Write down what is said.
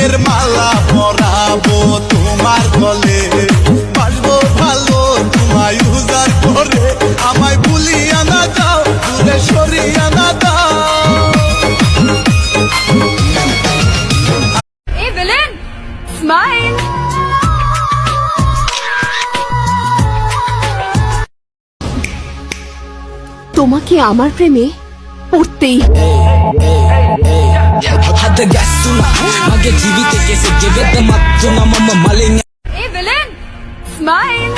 বিয়ের মালা পরাবো তোমার গলে, বাসবো ভালো তোমায় উজার করে, আমায় ভুলিয়া না যাও, দূরে সরিয়া না দাও। Hey villain, smile. তোমাকে আমার প্রেমে পড়তেই Hada gasuna Mage TV teke se give it the matuna mama maling Hey villain, smile.